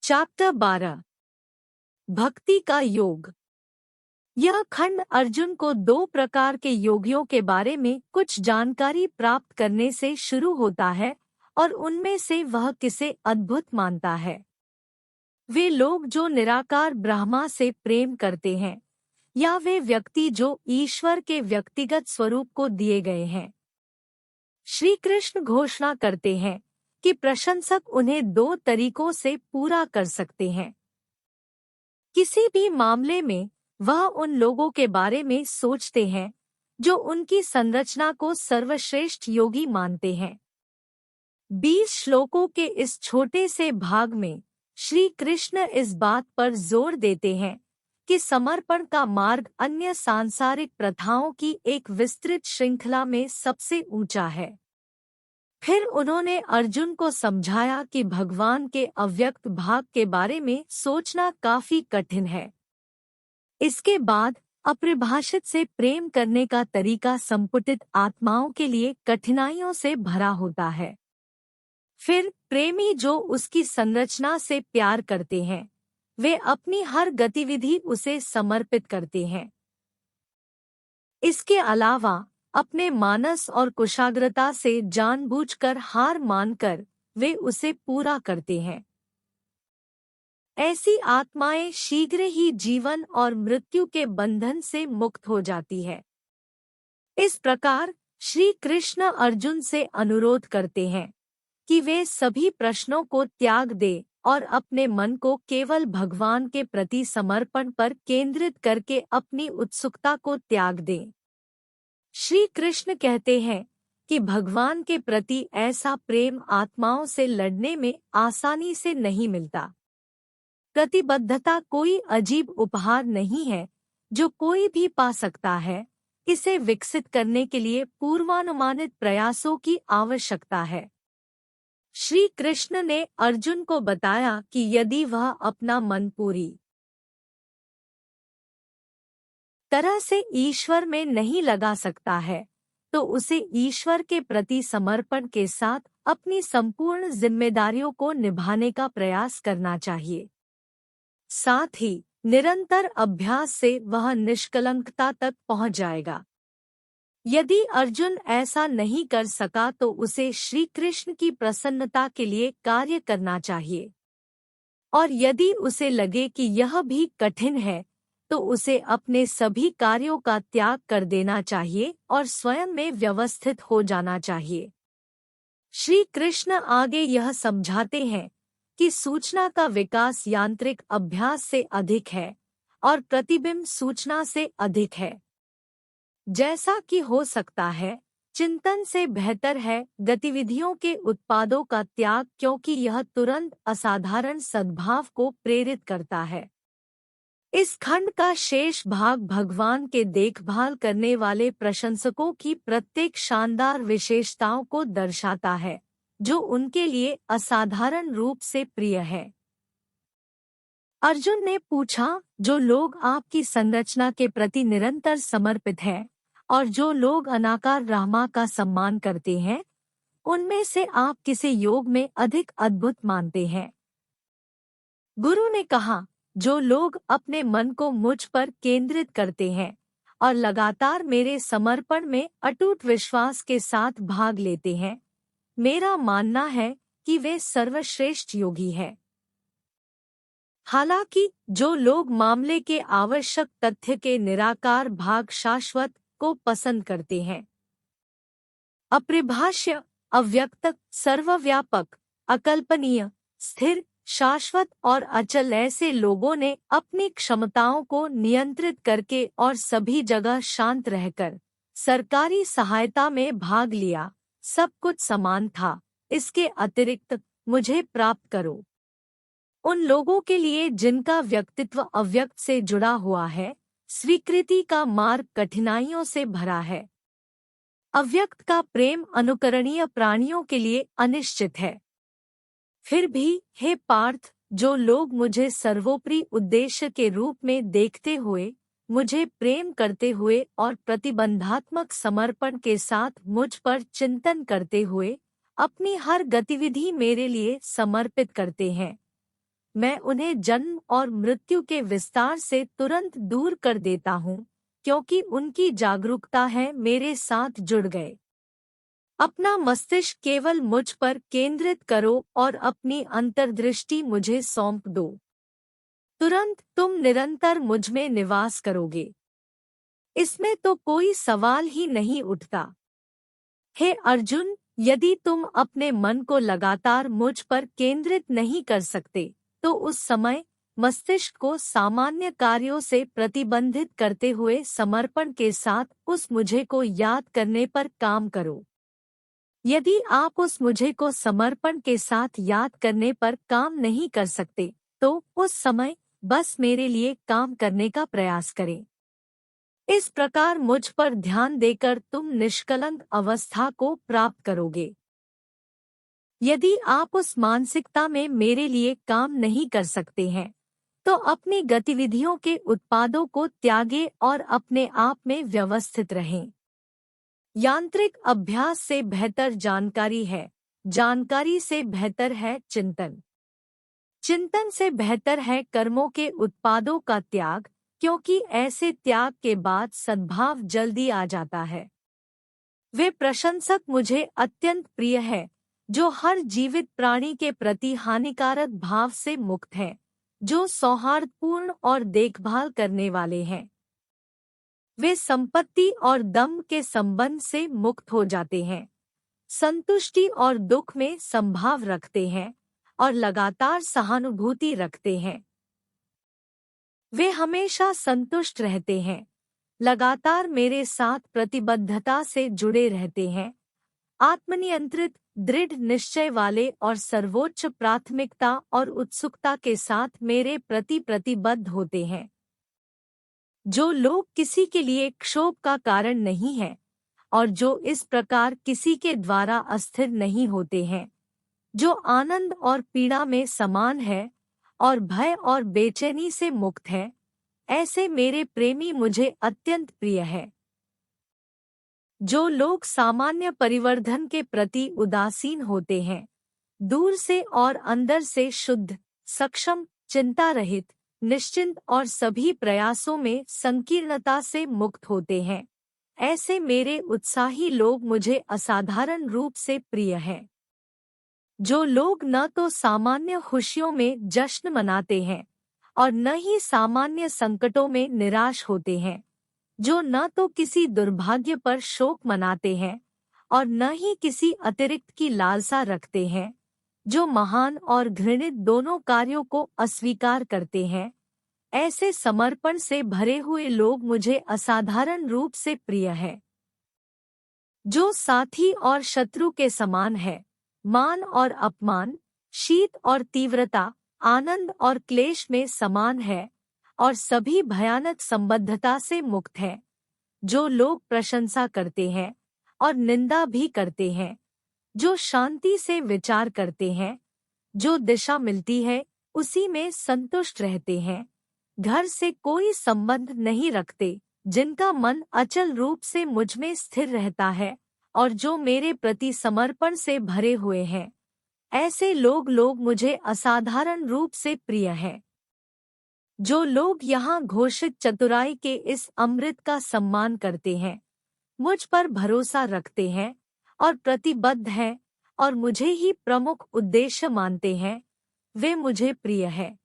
Chapter 12 भक्ति का योग। यह खंड अर्जुन को दो प्रकार के योगियों के बारे में कुछ जानकारी प्राप्त करने से शुरू होता है और उनमें से वह किसे अद्भुत मानता है। वे लोग जो निराकार ब्रह्मा से प्रेम करते हैं या वे व्यक्ति जो ईश्वर के व्यक्तिगत स्वरूप को दिए गए हैं। श्री कृष्ण घोषणा करते हैं कि प्रशंसक उन्हें दो तरीकों से पूरा कर सकते हैं। किसी भी मामले में वह उन लोगों के बारे में सोचते हैं जो उनकी संरचना को सर्वश्रेष्ठ योगी मानते हैं। 20 श्लोकों के इस छोटे से भाग में श्री कृष्ण इस बात पर जोर देते हैं कि समर्पण का मार्ग अन्य सांसारिक प्रथाओं की एक विस्तृत श्रृंखला में सबसे ऊंचा है। फिर उन्होंने अर्जुन को समझाया कि भगवान के अव्यक्त भाग के बारे में सोचना काफी कठिन है। इसके बाद अपरिभाषित से प्रेम करने का तरीका संपुटित आत्माओं के लिए कठिनाइयों से भरा होता है। फिर प्रेमी जो उसकी संरचना से प्यार करते हैं वे अपनी हर गतिविधि उसे समर्पित करते हैं। इसके अलावा अपने मानस और कुशाग्रता से जानबूझकर हार मानकर वे उसे पूरा करते हैं। ऐसी आत्माएं शीघ्र ही जीवन और मृत्यु के बंधन से मुक्त हो जाती है। इस प्रकार श्री कृष्ण अर्जुन से अनुरोध करते हैं कि वे सभी प्रश्नों को त्याग दें और अपने मन को केवल भगवान के प्रति समर्पण पर केंद्रित करके अपनी उत्सुकता को त्याग दें। श्री कृष्ण कहते हैं कि भगवान के प्रति ऐसा प्रेम आत्माओं से लड़ने में आसानी से नहीं मिलता। प्रतिबद्धता कोई अजीब उपहार नहीं है जो कोई भी पा सकता है। इसे विकसित करने के लिए पूर्वानुमानित प्रयासों की आवश्यकता है। श्री कृष्ण ने अर्जुन को बताया कि यदि वह अपना मन पूरी तरह से ईश्वर में नहीं लगा सकता है तो उसे ईश्वर के प्रति समर्पण के साथ अपनी संपूर्ण जिम्मेदारियों को निभाने का प्रयास करना चाहिए। साथ ही निरंतर अभ्यास से वह निष्कलंकता तक पहुंच जाएगा। यदि अर्जुन ऐसा नहीं कर सका तो उसे श्री कृष्ण की प्रसन्नता के लिए कार्य करना चाहिए, और यदि उसे लगे कि यह भी कठिन है तो उसे अपने सभी कार्यों का त्याग कर देना चाहिए और स्वयं में व्यवस्थित हो जाना चाहिए। श्री कृष्ण आगे यह समझाते हैं कि सूचना का विकास यांत्रिक अभ्यास से अधिक है और प्रतिबिंब सूचना से अधिक है। जैसा कि हो सकता है चिंतन से बेहतर है गतिविधियों के उत्पादों का त्याग, क्योंकि यह तुरंत असाधारण सद्भाव को प्रेरित करता है। इस खंड का शेष भाग भगवान के देखभाल करने वाले प्रशंसकों की प्रत्येक शानदार विशेषताओं को दर्शाता है जो उनके लिए असाधारण रूप से प्रिय है। अर्जुन ने पूछा, जो लोग आपकी संरचना के प्रति निरंतर समर्पित हैं और जो लोग अनाकार ब्रह्मा का सम्मान करते हैं, उनमें से आप किसे योग में अधिक अद्भुत मानते हैं? गुरु ने कहा, जो लोग अपने मन को मुझ पर केंद्रित करते हैं और लगातार मेरे समर्पण में अटूट विश्वास के साथ भाग लेते हैं, मेरा मानना है कि वे सर्वश्रेष्ठ योगी हैं। हालांकि जो लोग मामले के आवश्यक तथ्य के निराकार भाग शाश्वत को पसंद करते हैं, अपरिभाष्य, अव्यक्त, सर्वव्यापक, अकल्पनीय, स्थिर, शाश्वत और अचल, ऐसे लोगों ने अपनी क्षमताओं को नियंत्रित करके और सभी जगह शांत रहकर सरकारी सहायता में भाग लिया। सब कुछ समान था, इसके अतिरिक्त मुझे प्राप्त करो। उन लोगों के लिए जिनका व्यक्तित्व अव्यक्त से जुड़ा हुआ है, स्वीकृति का मार्ग कठिनाइयों से भरा है। अव्यक्त का प्रेम अनुकरणीय प्राणियों के लिए अनिश्चित है। फिर भी हे पार्थ, जो लोग मुझे सर्वोपरि उद्देश्य के रूप में देखते हुए, मुझे प्रेम करते हुए और प्रतिबंधात्मक समर्पण के साथ मुझ पर चिंतन करते हुए अपनी हर गतिविधि मेरे लिए समर्पित करते हैं, मैं उन्हें जन्म और मृत्यु के विस्तार से तुरंत दूर कर देता हूँ, क्योंकि उनकी जागरूकता है मेरे साथ जुड़ गए। अपना मस्तिष्क केवल मुझ पर केंद्रित करो और अपनी अंतर्दृष्टि मुझे सौंप दो। तुरंत तुम निरंतर मुझ में निवास करोगे। इसमें तो कोई सवाल ही नहीं उठता। हे अर्जुन, यदि तुम अपने मन को लगातार मुझ पर केंद्रित नहीं कर सकते, तो उस समय मस्तिष्क को सामान्य कार्यों से प्रतिबंधित करते हुए समर्पण के साथ उस मुझे को याद करने पर काम करो। यदि आप उस मुझे को समर्पण के साथ याद करने पर काम नहीं कर सकते, तो उस समय बस मेरे लिए काम करने का प्रयास करें। इस प्रकार मुझ पर ध्यान देकर तुम निष्कलंक अवस्था को प्राप्त करोगे। यदि आप उस मानसिकता में मेरे लिए काम नहीं कर सकते हैं, तो अपनी गतिविधियों के उत्पादों को त्यागें और अपने आप में व्यवस्थित रहें। यांत्रिक अभ्यास से बेहतर जानकारी है, जानकारी से बेहतर है चिंतन, चिंतन से बेहतर है कर्मों के उत्पादों का त्याग, क्योंकि ऐसे त्याग के बाद सद्भाव जल्दी आ जाता है। वे प्रशंसक मुझे अत्यंत प्रिय है, जो हर जीवित प्राणी के प्रति हानिकारक भाव से मुक्त हैं, जो सौहार्दपूर्ण और देखभाल करने वाले हैं। वे संपत्ति और दम्भ के संबंध से मुक्त हो जाते हैं, संतुष्टि और दुख में संभाव रखते हैं और लगातार सहानुभूति रखते हैं। वे हमेशा संतुष्ट रहते हैं, लगातार मेरे साथ प्रतिबद्धता से जुड़े रहते हैं, आत्मनियंत्रित, दृढ़ निश्चय वाले और सर्वोच्च प्राथमिकता और उत्सुकता के साथ मेरे प्रति प्रतिबद्ध होते हैं। जो लोग किसी के लिए क्षोभ का कारण नहीं हैं और जो इस प्रकार किसी के द्वारा अस्थिर नहीं होते हैं, जो आनंद और पीड़ा में समान है और भय और बेचैनी से मुक्त है, ऐसे मेरे प्रेमी मुझे अत्यंत प्रिय है। जो लोग सामान्य परिवर्धन के प्रति उदासीन होते हैं, दूर से और अंदर से शुद्ध, सक्षम, चिंता रहित, निश्चिंत और सभी प्रयासों में संकीर्णता से मुक्त होते हैं, ऐसे मेरे उत्साही लोग मुझे असाधारण रूप से प्रिय हैं। जो लोग न तो सामान्य खुशियों में जश्न मनाते हैं और न ही सामान्य संकटों में निराश होते हैं, जो न तो किसी दुर्भाग्य पर शोक मनाते हैं और न ही किसी अतिरिक्त की लालसा रखते हैं, जो महान और घृणित दोनों कार्यों को अस्वीकार करते हैं, ऐसे समर्पण से भरे हुए लोग मुझे असाधारण रूप से प्रिय है। जो साथी और शत्रु के समान है, मान और अपमान, शीत और तीव्रता, आनंद और क्लेश में समान है और सभी भयानक संबद्धता से मुक्त है। जो लोग प्रशंसा करते हैं और निंदा भी करते हैं, जो शांति से विचार करते हैं, जो दिशा मिलती है उसी में संतुष्ट रहते हैं, घर से कोई संबंध नहीं रखते, जिनका मन अचल रूप से मुझ में स्थिर रहता है और जो मेरे प्रति समर्पण से भरे हुए हैं, ऐसे लोग मुझे असाधारण रूप से प्रिय हैं। जो लोग यहाँ घोषित चतुराई के इस अमृत का सम्मान करते हैं, मुझ पर भरोसा रखते हैं और प्रतिबद्ध हैं और मुझे ही प्रमुख उद्देश्य मानते हैं, वे मुझे प्रिय है।